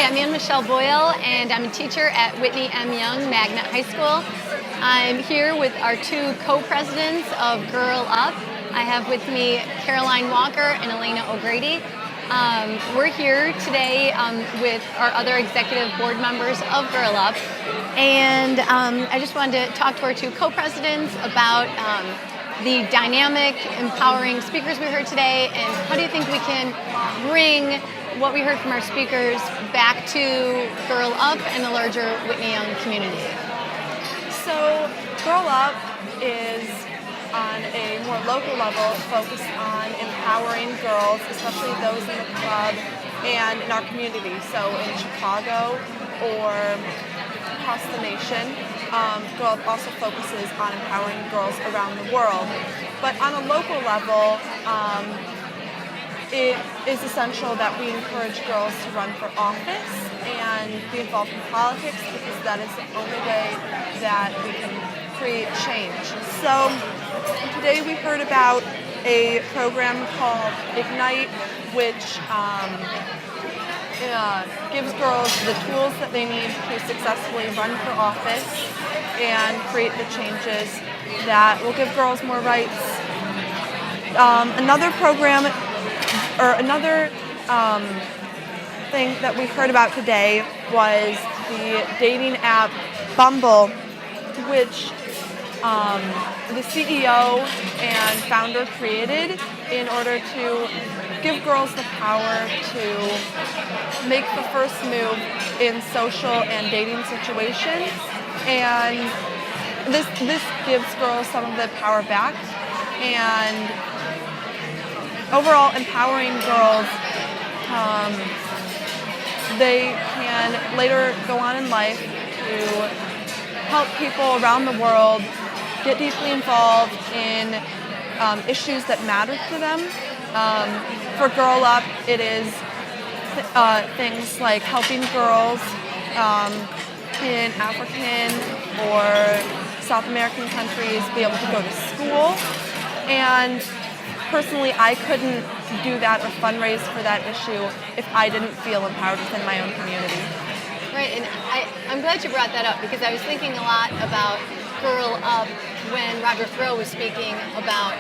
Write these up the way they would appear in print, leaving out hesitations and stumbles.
Hi, I'm Anne-Michele Boyle, and I'm a teacher at Whitney M. Young Magnet High School. I'm here with our two co-presidents of Girl Up. I have with me Caroline Walker and Elena O'Grady. We're here today with our other executive board members of Girl Up, and I just wanted to talk to our two co-presidents about the dynamic, empowering speakers we heard today, and how do you think we can bring what we heard from our speakers back to Girl Up and the larger Whitney Young community? So Girl Up is on a more local level focused on empowering girls, especially those in the club and in our community. So in Chicago or across the nation, Girl Up also focuses on empowering girls around the world. But on a local level, it is essential that we encourage girls to run for office and be involved in politics, because that is the only way that we can create change. So today we heard about a program called Ignite, which gives girls the tools that they need to successfully run for office and create the changes that will give girls more rights. Another program, or another thing that we heard about today, was the dating app Bumble, which the CEO and founder created in order to give girls the power to make the first move in social and dating situations. And this gives girls some of the power back, and overall empowering girls. They can later go on in life to help people around the world get deeply involved in issues that matter to them. For Girl Up, it is things like helping girls in African or South American countries be able to go to school. And personally, I couldn't do that or fundraise for that issue if I didn't feel empowered within my own community. Right, and I'm glad you brought that up, because I was thinking a lot about Girl Up when Roger Throw was speaking about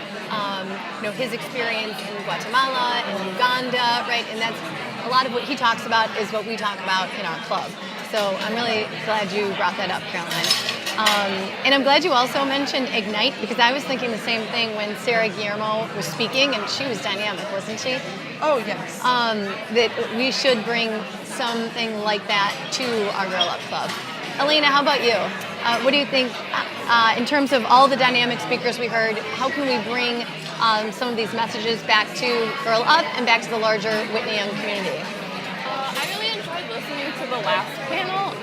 his experience in Guatemala and Uganda, right? And that's a lot of what he talks about is what we talk about in our club. So I'm really glad you brought that up, Caroline. And I'm glad you also mentioned Ignite, because I was thinking the same thing when Sarah Guillermo was speaking, and she was dynamic, wasn't she? Oh, yes. That we should bring something like that to our Girl Up Club. Elena, how about you? What do you think, in terms of all the dynamic speakers we heard, how can we bring some of these messages back to Girl Up and back to the larger Whitney Young community? I really enjoyed listening to the last panel,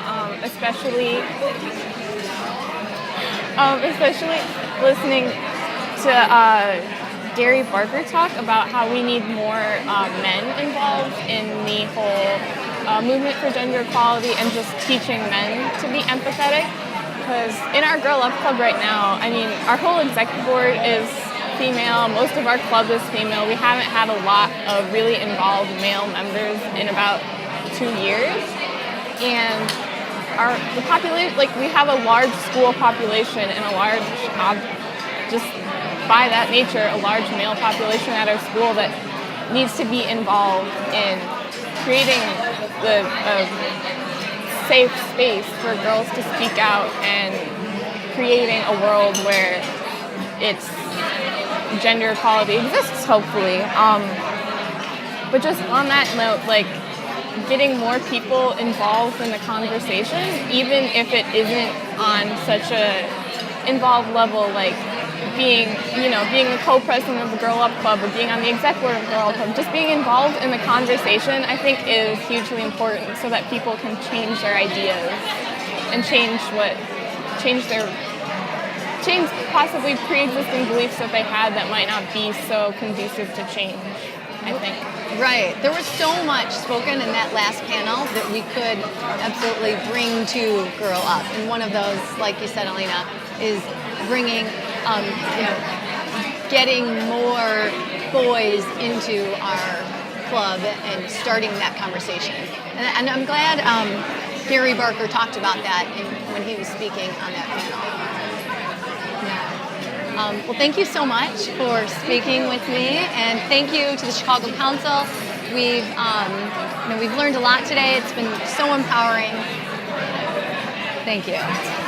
especially listening to Gary Barker talk about how we need more men involved in the whole movement for gender equality, and just teaching men to be empathetic. Because in our Girl Up Club right now, I mean, our whole executive board is female, most of our club is female. We haven't had a lot of really involved male members in about 2 years. And the population, like, we have a large school population and a large, just by that nature, a large male population at our school that needs to be involved in creating a safe space for girls to speak out and creating a world where it's gender equality exists, hopefully. But just on that note, like, getting more people involved in the conversation, even if it isn't on such a involved level, like being the co-president of the Girl Up Club or being on the exec board of Girl Up Club, just being involved in the conversation, I think, is hugely important, so that people can change their ideas and change possibly pre-existing beliefs that they had that might not be so conducive to change, I think. Right. There was so much spoken in that last panel that we could absolutely bring to Girl Up. And one of those, like you said, Elena, is bringing, getting more boys into our club and starting that conversation. And I'm glad Gary Barker talked about that when he was speaking on that panel. Yeah. Well, thank you so much for speaking with me, and thank you to the Chicago Council. We've learned a lot today. It's been so empowering. Thank you.